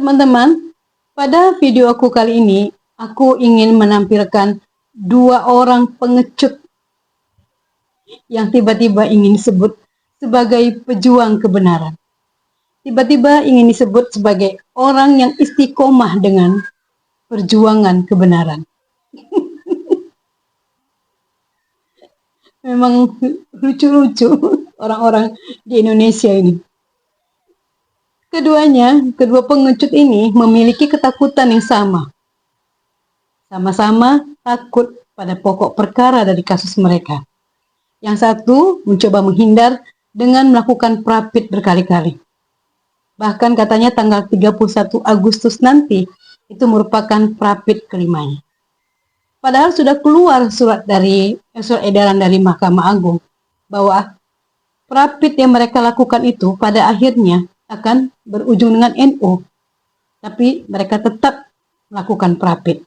Teman-teman, pada video aku kali ini, aku ingin menampilkan dua orang pengecut yang tiba-tiba ingin disebut sebagai pejuang kebenaran. Tiba-tiba ingin disebut sebagai orang yang istiqomah dengan perjuangan kebenaran. Memang lucu-lucu orang-orang di Indonesia ini. Kedua pengecut ini memiliki ketakutan yang sama. Sama-sama takut pada pokok perkara dari kasus mereka. Yang satu mencoba menghindar dengan melakukan prapit berkali-kali. Bahkan katanya tanggal 31 Agustus nanti itu merupakan prapit kelimanya. Padahal sudah keluar surat edaran dari Mahkamah Agung bahwa prapit yang mereka lakukan itu pada akhirnya akan berujung dengan NU. Tapi mereka tetap melakukan prapit.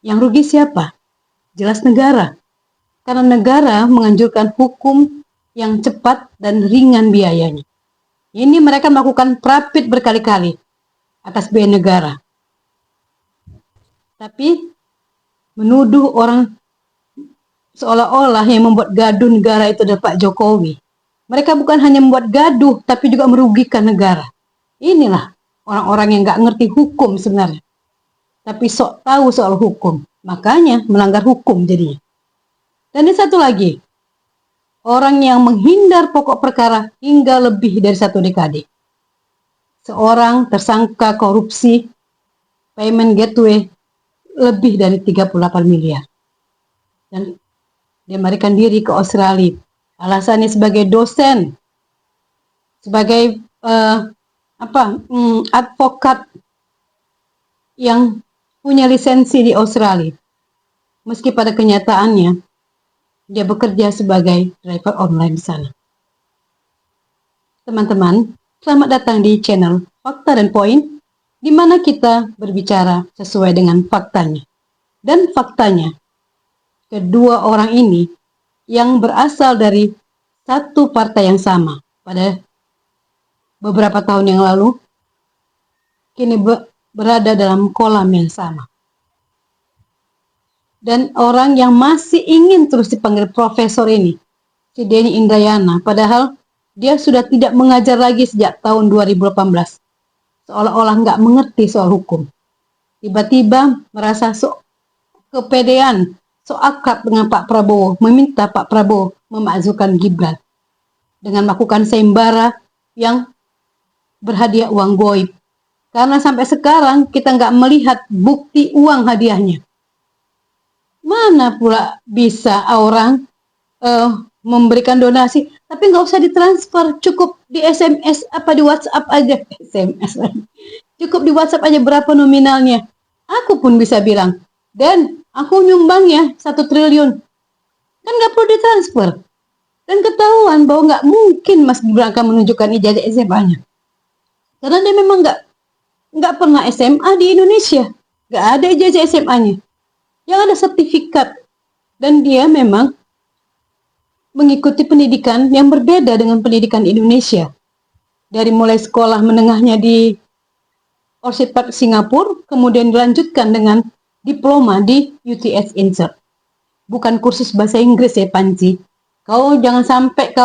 Yang rugi siapa? Jelas negara. Karena negara menganjurkan hukum yang cepat dan ringan biayanya. Ini mereka melakukan prapit berkali-kali atas biaya negara. Tapi menuduh orang seolah-olah yang membuat gaduh negara itu adalah Pak Jokowi. Mereka bukan hanya membuat gaduh, tapi juga merugikan negara. Inilah orang-orang yang nggak ngerti hukum sebenarnya. Tapi sok tahu soal hukum. Makanya melanggar hukum jadinya. Dan ini satu lagi. Orang yang menghindar pokok perkara hingga lebih dari 1 dekade. Seorang tersangka korupsi payment gateway lebih dari 38 miliar. Dan dia melarikan diri ke Australia. Alasannya sebagai dosen, sebagai advokat yang punya lisensi di Australia. Meski pada kenyataannya dia bekerja sebagai driver online di sana. Teman-teman, selamat datang di channel Fakta dan Poin, di mana kita berbicara sesuai dengan faktanya. Dan faktanya, kedua orang ini yang berasal dari satu partai yang sama pada beberapa tahun yang lalu, kini berada dalam kolam yang sama. Dan orang yang masih ingin terus dipanggil profesor ini, si Denny Indrayana, padahal dia sudah tidak mengajar lagi sejak tahun 2018. Seolah-olah nggak mengerti soal hukum. Tiba-tiba merasa sok kepedean, so akrab dengan Pak Prabowo, meminta Pak Prabowo memakzulkan Gibran dengan melakukan sayembara yang berhadiah uang goib. Karena sampai sekarang kita nggak melihat bukti uang hadiahnya. Mana pula bisa orang memberikan donasi, tapi nggak usah ditransfer, cukup di SMS apa di WhatsApp aja. SMS, cukup di WhatsApp aja berapa nominalnya. Aku pun bisa bilang, dan aku nyumbang ya 1 triliun. Kan nggak perlu ditransfer. Dan ketahuan bahwa nggak mungkin Mas Gibran akan menunjukkan ijazah SMA-nya. Karena dia memang nggak pernah SMA di Indonesia. Nggak ada ijazah SMA-nya. Yang ada sertifikat. Dan dia memang mengikuti pendidikan yang berbeda dengan pendidikan di Indonesia. Dari mulai sekolah menengahnya di Orchid Park Singapura, kemudian dilanjutkan dengan diploma di UTS Insert. Bukan kursus bahasa Inggris ya Panji. Kau jangan sampai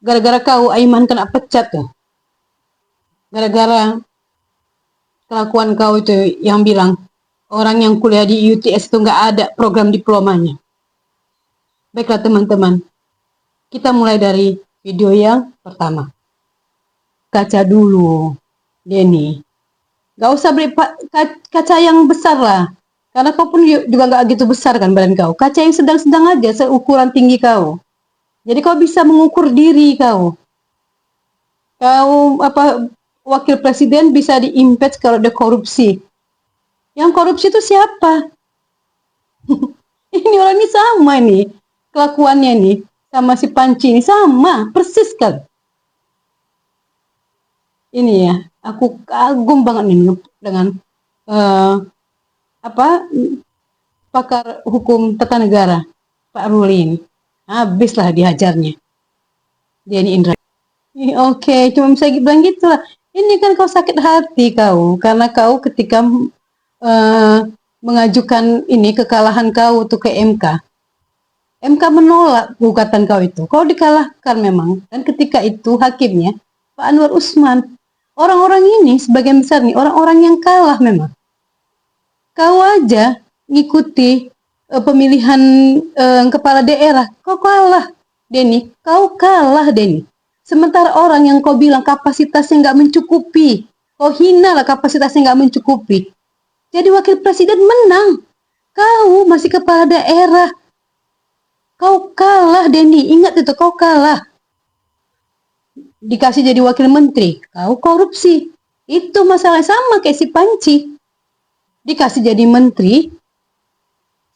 gara-gara kau Aiman kena pecat tuh. Gara-gara kelakuan kau itu yang bilang orang yang kuliah di UTS itu nggak ada program diplomanya. Baiklah teman-teman, kita mulai dari video yang pertama. Kaca dulu, Denny. Gak usah beli kaca yang besar lah. Karena kau pun juga gak gitu besar kan badan kau. Kaca yang sedang-sedang aja, seukuran tinggi kau. Jadi kau bisa mengukur diri kau. Kau wakil presiden bisa di-impeach kalau ada korupsi. Yang korupsi itu siapa? Ini orang ini sama nih. Kelakuannya nih. Sama si Panci ini sama. Persis kan. Ini ya. Aku kagum banget nih dengan pakar hukum tata negara Pak Ruli ini. Habislah dihajarnya. Denny Indrayana. Oke, cuma bisa bilang gitu lah. Ini kan kau sakit hati kau, karena kau ketika mengajukan ini kekalahan kau tuh ke MK. MK menolak gugatan kau itu. Kau dikalahkan memang. Dan ketika itu hakimnya Pak Anwar Usman. Orang-orang ini sebagian besar nih orang-orang yang kalah memang. Kau aja ngikuti pemilihan kepala daerah. Kau kalah, Denny. Kau kalah, Denny. Sementara orang yang kau bilang kapasitasnya nggak mencukupi, kau hina lah kapasitasnya nggak mencukupi. Jadi wakil presiden menang. Kau masih kepala daerah. Kau kalah, Denny. Ingat itu, kau kalah. Dikasih jadi wakil menteri, kau korupsi. Itu masalah sama kayak si Panci. Dikasih jadi menteri,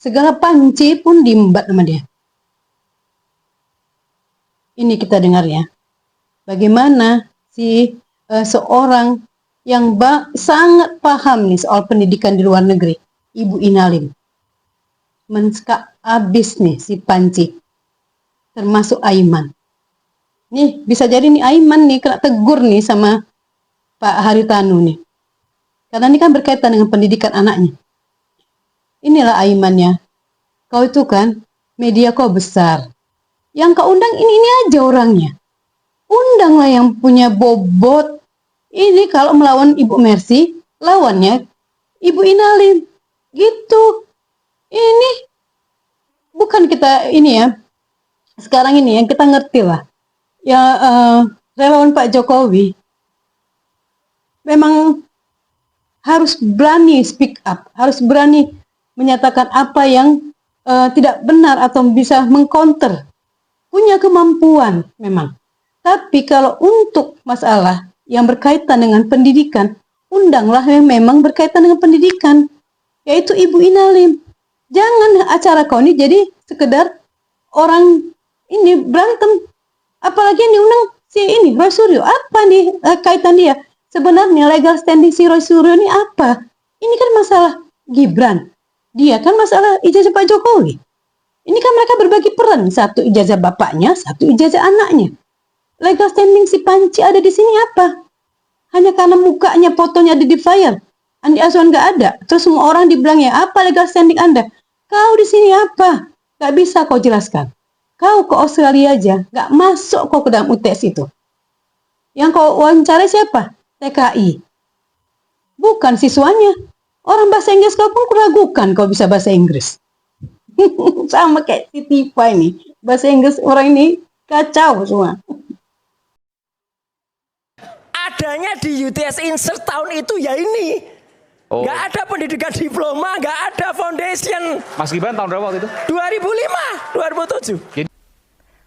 segala Panci pun diembat sama dia. Ini kita dengar ya. Bagaimana si seorang yang sangat paham nih soal pendidikan di luar negeri, Ibu Inalim. Menskak abis nih si Panci. Termasuk Aiman. Nih bisa jadi nih Aiman nih kena tegur nih sama Pak Haritanu nih. Karena ini kan berkaitan dengan pendidikan anaknya. Inilah Aimannya. Kau itu kan media kau besar. Yang kau undang ini aja orangnya. Undanglah yang punya bobot. Ini kalau melawan Ibu Mercy, lawannya Ibu Inalim. Gitu. Ini bukan kita ini ya. Sekarang ini yang kita ngerti lah. Ya relawan Pak Jokowi memang harus berani speak up, harus berani menyatakan apa yang tidak benar atau bisa mengcounter. Punya kemampuan memang. Tapi kalau untuk masalah yang berkaitan dengan pendidikan, undanglah yang memang berkaitan dengan pendidikan, yaitu Ibu Inalim. Jangan acara kau ini jadi sekedar orang ini berantem. Apalagi yang diundang si ini, Roy Suryo. Apa nih kaitan dia? Sebenarnya legal standing si Roy Suryo ini apa? Ini kan masalah Gibran. Dia kan masalah ijazah Pak Jokowi. Ini kan mereka berbagi peran. Satu ijazah bapaknya, satu ijazah anaknya. Legal standing si Panci ada di sini apa? Hanya karena mukanya, fotonya ada di flyer. Andi Azwan nggak ada. Terus semua orang dibilang ya, apa legal standing Anda? Kau di sini apa? Gak bisa kau jelaskan. Kau ke Australia aja, gak masuk kau ke dalam UTS itu. Yang kau wawancara siapa? TKI. Bukan siswanya. Orang bahasa Inggris kau pun kuragukan kau bisa bahasa Inggris. Sama kayak si Tifa ini. Bahasa Inggris orang ini kacau semua. Adanya di UTS Insert tahun itu ya ini. Nggak ada pendidikan diploma, nggak ada foundation. Mas Gibran tahun berapa waktu itu? 2005, 2007.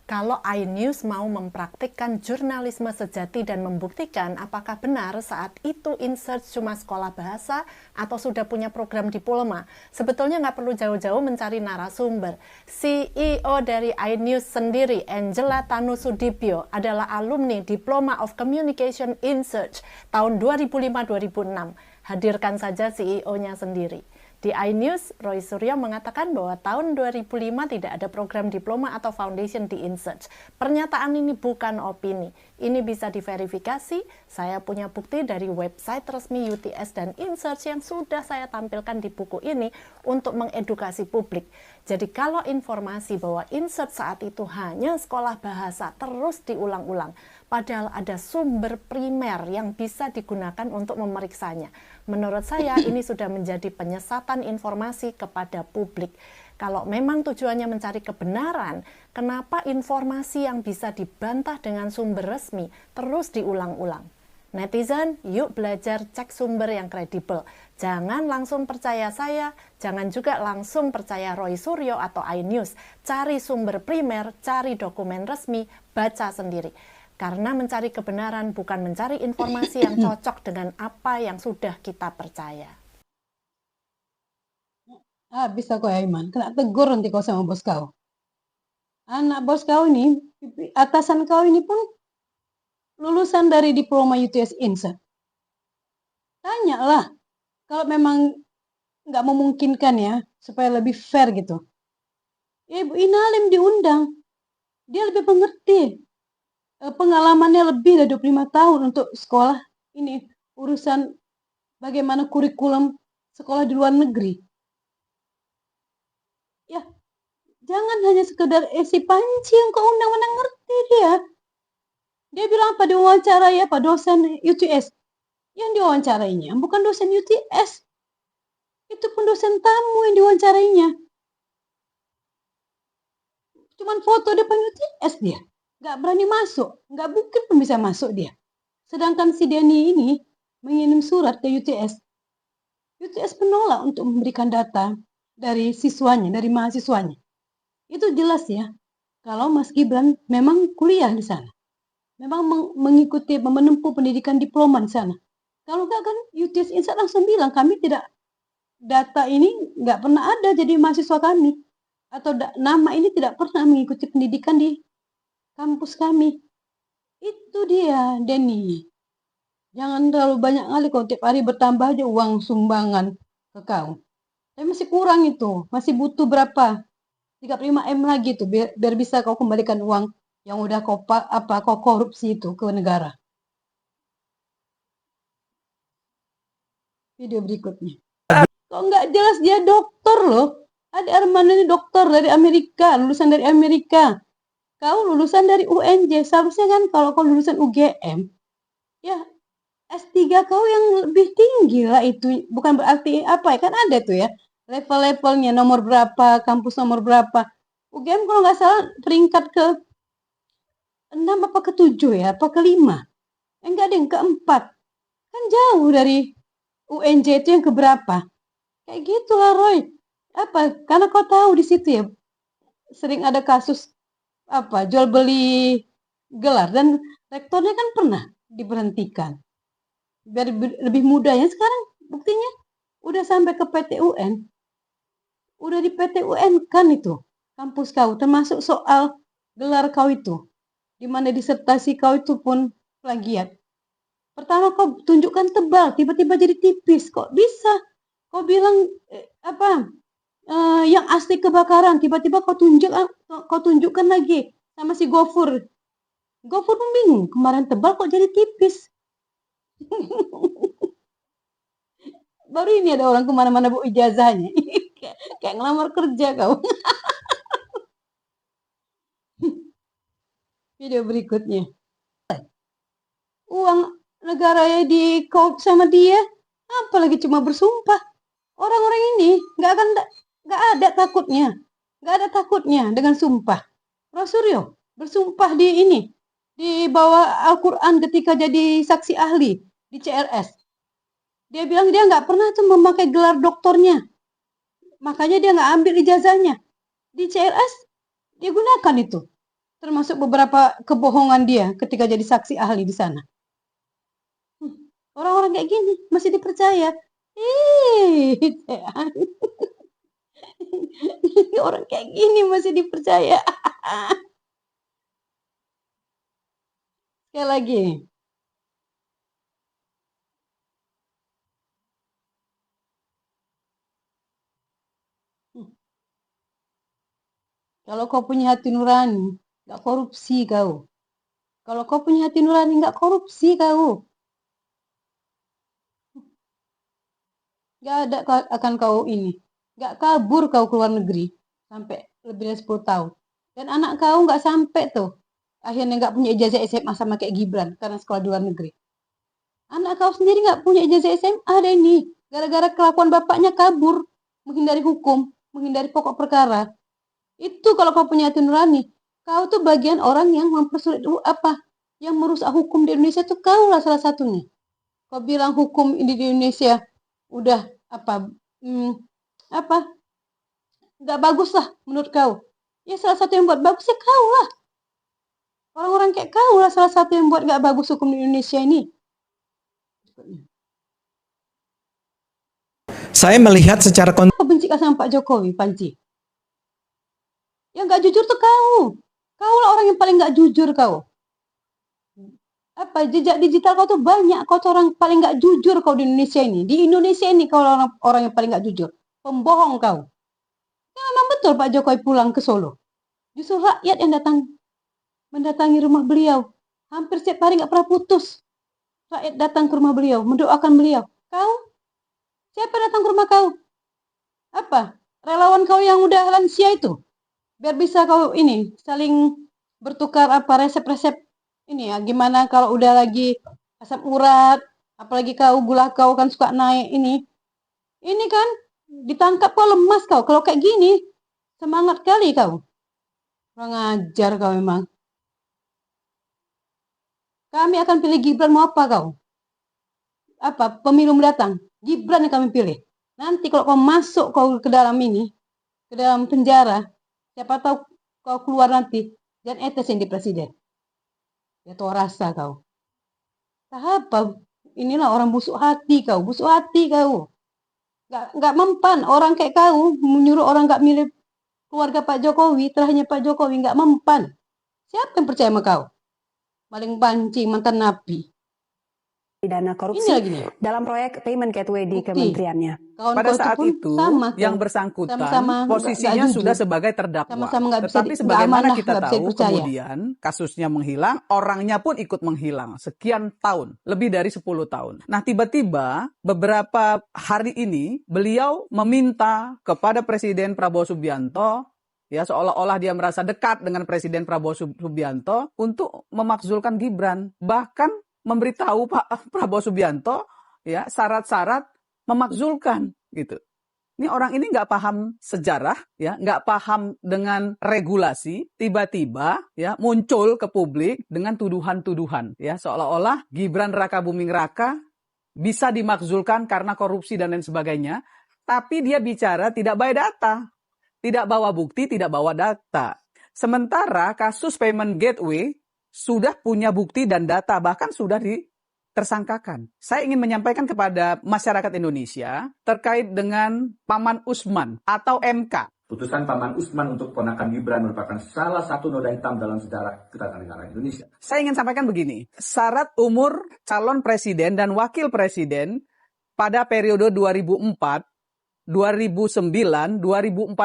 Kalau iNews mau mempraktikkan jurnalisme sejati dan membuktikan apakah benar saat itu Insert cuma sekolah bahasa atau sudah punya program diploma, sebetulnya nggak perlu jauh-jauh mencari narasumber. CEO dari iNews sendiri, Angela Tanusudibyo, adalah alumni Diploma of Communication Insert tahun 2005-2006. Hadirkan saja CEO-nya sendiri. Di iNews, Roy Suryo mengatakan bahwa tahun 2005 tidak ada program diploma atau foundation di Insert. Pernyataan ini bukan opini. Ini bisa diverifikasi. Saya punya bukti dari website resmi UTS dan Insert yang sudah saya tampilkan di buku ini untuk mengedukasi publik. Jadi kalau informasi bahwa Insert saat itu hanya sekolah bahasa terus diulang-ulang, padahal ada sumber primer yang bisa digunakan untuk memeriksanya. Menurut saya ini sudah menjadi penyesatan informasi kepada publik. Kalau memang tujuannya mencari kebenaran, kenapa informasi yang bisa dibantah dengan sumber resmi terus diulang-ulang? Netizen, yuk belajar cek sumber yang kredibel. Jangan langsung percaya saya, jangan juga langsung percaya Roy Suryo atau iNews. Cari sumber primer, cari dokumen resmi, baca sendiri. Karena mencari kebenaran bukan mencari informasi yang cocok dengan apa yang sudah kita percaya. Bisa kau ya Iman, kena tegur nanti kau sama bos kau. Anak bos kau ini, atasan kau ini pun lulusan dari diploma UTS Insert. Tanyalah, kalau memang nggak memungkinkan ya, supaya lebih fair gitu. Ya Ibu Inalim diundang, dia lebih mengerti. Pengalamannya lebih dari 25 tahun untuk sekolah ini urusan bagaimana kurikulum sekolah di luar negeri. Ya, jangan hanya sekedar si Panci yang kau undang, mana ngerti dia. Dia bilang apa, diwawancara ya Pak dosen UTS. Yang diwawancarainya bukan dosen UTS. Itu pun dosen tamu yang diwawancarainya. Cuman foto depan UTS dia. Nggak berani masuk. Nggak mungkin pun bisa masuk dia. Sedangkan si Denny ini mengirim surat ke UTS. UTS menolak untuk memberikan data dari siswanya, dari mahasiswanya. Itu jelas ya. Kalau Mas Gibran memang kuliah di sana. Memang mengikuti, menempuh pendidikan diploma di sana. Kalau enggak kan UTS Insight langsung bilang kami tidak, data ini nggak pernah ada jadi mahasiswa kami. Atau nama ini tidak pernah mengikuti pendidikan di kampus kami. Itu dia, Denny. Jangan terlalu banyak kali kau tiap hari bertambah aja uang sumbangan ke kau. Tapi masih kurang itu. Masih butuh berapa? 35M lagi tuh biar bisa kau kembalikan uang yang udah kau korupsi itu ke negara. Video berikutnya. Kok nggak jelas dia dokter loh. Ada Armando ini dokter dari Amerika, lulusan dari Amerika. Kau lulusan dari UNJ. Seharusnya kan kalau kau lulusan UGM, ya S3 kau yang lebih tinggi lah itu. Bukan berarti apa ya, kan ada tuh ya. Level-levelnya nomor berapa, kampus nomor berapa. UGM kalau nggak salah peringkat ke 6 apa ke 7 ya, apa ke 5. Enggak ada yang keempat. Kan jauh dari UNJ itu yang keberapa. Kayak gitulah Roy. Apa? Karena kau tahu di situ ya sering ada kasus apa jual beli gelar dan rektornya kan pernah diberhentikan. Biar lebih mudahnya sekarang buktinya udah sampai ke PT UN. Udah di PT UN kan itu kampus kau, termasuk soal gelar kau itu. Di mana disertasi kau itu pun plagiat. Pertama kau tunjukkan tebal, tiba-tiba jadi tipis. Kok bisa? Kau bilang yang asli kebakaran, tiba-tiba kau tunjukkan lagi sama si Gofur. Gofur pun bingung, kemarin tebal kok jadi tipis. Baru ini ada orang kemana-mana bawa ijazahnya. Kayak ngelamar kerja kau. Video berikutnya. Uang negara ya di kau sama dia, apalagi cuma bersumpah. Orang-orang ini nggak ada takutnya dengan sumpah. Rasulullah bersumpah di bawah Al-Quran ketika jadi saksi ahli di CRS. Dia bilang dia nggak pernah tuh memakai gelar doktornya, makanya dia nggak ambil ijazahnya. Di CRS dia gunakan itu. Termasuk beberapa kebohongan dia ketika jadi saksi ahli di sana. Orang-orang kayak gini masih dipercaya. Orang kayak gini masih dipercaya. Sekali lagi. Kalau kau punya hati nurani, nggak korupsi kau. Kalau kau punya hati nurani, nggak korupsi kau. Nggak ada akan kau ini. Nggak kabur kau ke luar negeri sampai lebih dari 10 tahun. Dan anak kau nggak sampai tuh. Akhirnya nggak punya ijazah SMA sama kayak Gibran karena sekolah di luar negeri. Anak kau sendiri nggak punya ijazah SMA ada ini. Gara-gara kelakuan bapaknya kabur. Menghindari hukum. Menghindari pokok perkara. Itu kalau kau punya hati nurani. Kau tuh bagian orang yang mempersulit yang merusak hukum di Indonesia tuh kau lah salah satunya. Kau bilang hukum di Indonesia udah nggak bagus lah menurut kau. Ya salah satu yang buat bagus ya kau lah. Orang-orang kayak kau lah salah satu yang buat nggak bagus hukum di Indonesia ini. Saya melihat secara Kau benci sama Pak Jokowi, Panci. Yang nggak jujur tuh kau. Kau lah orang yang paling nggak jujur kau. Jejak digital kau tuh banyak. Kau tuh orang paling nggak jujur kau di Indonesia ini. Di Indonesia ini kau orang yang paling nggak jujur. Pembohong kau. Ya, memang betul Pak Jokowi pulang ke Solo. Justru rakyat yang mendatangi rumah beliau. Hampir setiap hari nggak pernah putus. rakyat datang ke rumah beliau, mendoakan beliau. Kau? Siapa datang ke rumah kau? Apa? Relawan kau yang udah lansia itu? Biar bisa kau ini saling bertukar apa resep-resep ini ya. Gimana kalau udah lagi asam urat, apalagi kau gula kau kan suka naik ini. Ini kan ditangkap kau lemas kau. Kalau kayak gini semangat kali kau. Kurang ajar kau memang. Kami akan pilih Gibran mau apa kau? Apa pemilu mendatang? Gibran yang kami pilih. Nanti kalau kau masuk kau ke dalam ini, ke dalam penjara, siapa tahu kau keluar nanti dan etes yang di presiden. Ya tahu rasa kau. Apa? Inilah orang busuk hati kau, busuk hati kau. Nggak mempan orang kayak kau menyuruh orang nggak milih keluarga Pak Jokowi, terakhirnya Pak Jokowi nggak mempan. Siapa yang percaya sama kau? Maling pancing mantan napi. Dana Ini korupsi lagi nih. dalam proyek Payment Gateway di Bukti. kementeriannya. Kawan Pada kau saat pun itu sama yang kau. bersangkutan Sama-sama posisinya nggak jujur. sudah sebagai terdakwa. Sama-sama nggak bisa Tetapi nggak sebagaimana amanah, kita nggak bisa tahu dipercaya. kemudian kasusnya menghilang, orangnya pun ikut menghilang. Sekian tahun, lebih dari 10 tahun. Nah tiba-tiba beberapa hari ini beliau meminta kepada Presiden Prabowo Subianto, ya seolah-olah dia merasa dekat dengan Presiden Prabowo Subianto untuk memakzulkan Gibran. Bahkan memberitahu Pak Prabowo Subianto ya syarat-syarat memakzulkan gitu. Ini orang ini nggak paham sejarah, ya, nggak paham dengan regulasi, tiba-tiba ya muncul ke publik dengan tuduhan-tuduhan, ya seolah-olah Gibran Rakabuming Raka bisa dimakzulkan karena korupsi dan lain sebagainya, tapi dia bicara tidak bawa data, tidak bawa bukti, tidak bawa data. Sementara kasus Payment Gateway sudah punya bukti dan data, bahkan sudah tersangkakan. Saya ingin menyampaikan kepada masyarakat Indonesia terkait dengan Paman Usman atau MK. Putusan Paman Usman untuk ponakan Gibran merupakan salah satu noda hitam dalam sejarah ketatanegaraan Indonesia. Saya ingin sampaikan begini, syarat umur calon presiden dan wakil presiden pada periode 2004, 2009, 2014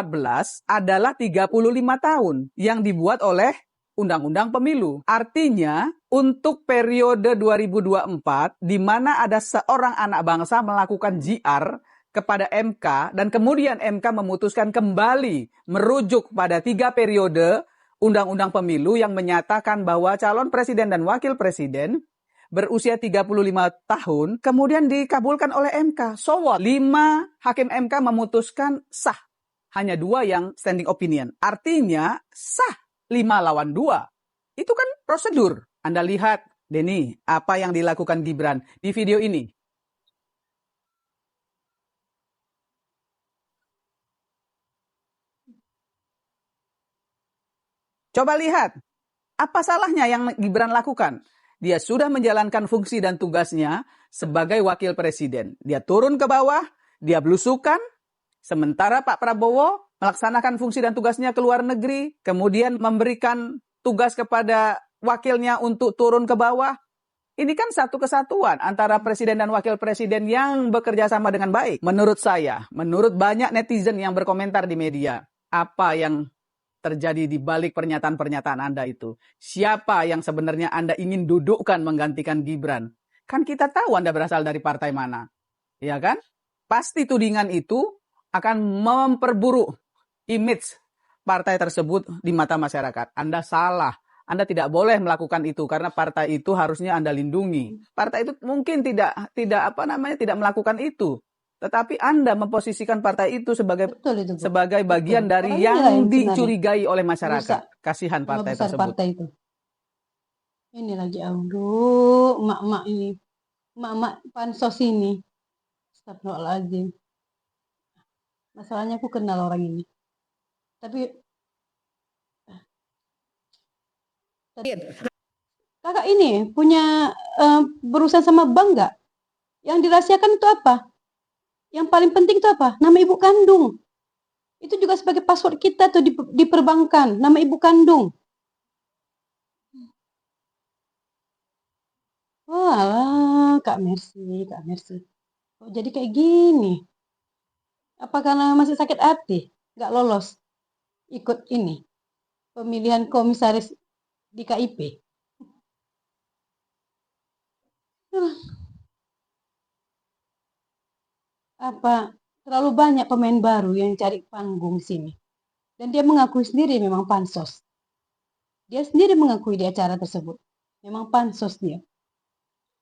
adalah 35 tahun yang dibuat oleh Undang-Undang Pemilu. Artinya, untuk periode 2024, di mana ada seorang anak bangsa melakukan JR kepada MK, dan kemudian MK memutuskan kembali merujuk pada 3 periode Undang-Undang Pemilu yang menyatakan bahwa calon presiden dan wakil presiden berusia 35 tahun, kemudian dikabulkan oleh MK. So what? 5 hakim MK memutuskan sah. Hanya 2 yang standing opinion. Artinya, sah. 5 lawan 2. Itu kan prosedur. Anda lihat, Denny, apa yang dilakukan Gibran di video ini. Coba lihat, apa salahnya yang Gibran lakukan? Dia sudah menjalankan fungsi dan tugasnya sebagai wakil presiden. Dia turun ke bawah, dia belusukan, sementara Pak Prabowo melaksanakan fungsi dan tugasnya ke luar negeri, kemudian memberikan tugas kepada wakilnya untuk turun ke bawah. Ini kan satu kesatuan antara presiden dan wakil presiden yang bekerja sama dengan baik. Menurut saya, menurut banyak netizen yang berkomentar di media, apa yang terjadi di balik pernyataan-pernyataan Anda itu? Siapa yang sebenarnya Anda ingin dudukkan menggantikan Gibran? Kan kita tahu Anda berasal dari partai mana. Ya kan? Pasti tudingan itu akan memperburuk image partai tersebut di mata masyarakat. Anda salah. Anda tidak boleh melakukan itu karena partai itu harusnya Anda lindungi. Partai itu mungkin tidak melakukan itu. Tetapi Anda memposisikan partai itu sebagai Betul itu, Bu. sebagai bagian Betul. dari Orang yang inilah yang dicurigai oleh masyarakat. merusak Kasihan nama partai besar tersebut. partai itu. Ini lagi aduh, emak-emak ini. Emak-emak pansos ini. Astagfirullahaladzim. Masalahnya aku kenal orang ini. Tapi kakak ini punya berurusan sama bank nggak? Yang dirahasiakan itu apa? Yang paling penting itu apa? Nama ibu kandung. Itu juga sebagai password kita tuh di perbankan. Nama ibu kandung. Walah, Kak Mercy, Kak Mercy. Kok jadi kayak gini? Apa karena masih sakit hati? Nggak lolos ikut ini pemilihan komisaris di KIP. terlalu banyak pemain baru yang cari panggung sini. Dan dia mengakui sendiri memang pansos. Dia sendiri mengakui di acara tersebut. Memang pansos dia.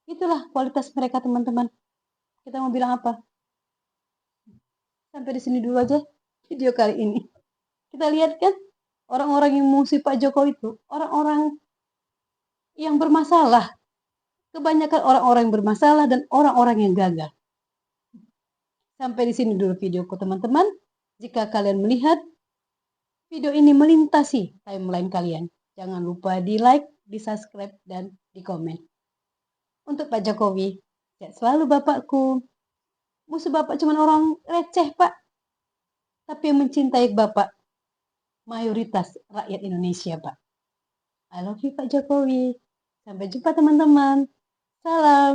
Itulah kualitas mereka, teman-teman. Kita mau bilang apa? Sampai di sini dulu aja video kali ini. Kita lihat kan, orang-orang yang musuh Pak Jokowi itu, orang-orang yang bermasalah. Kebanyakan orang-orang yang bermasalah dan orang-orang yang gagal. Sampai di sini dulu videoku, teman-teman. Jika kalian melihat video ini melintasi timeline kalian, jangan lupa di like, di subscribe, dan di komen. Untuk Pak Jokowi, sehat selalu Bapakku. Musuh Bapak cuma orang receh, Pak. Tapi yang mencintai Bapak, mayoritas rakyat Indonesia, Pak. I love you, Pak Jokowi. Sampai jumpa, teman-teman. Salam.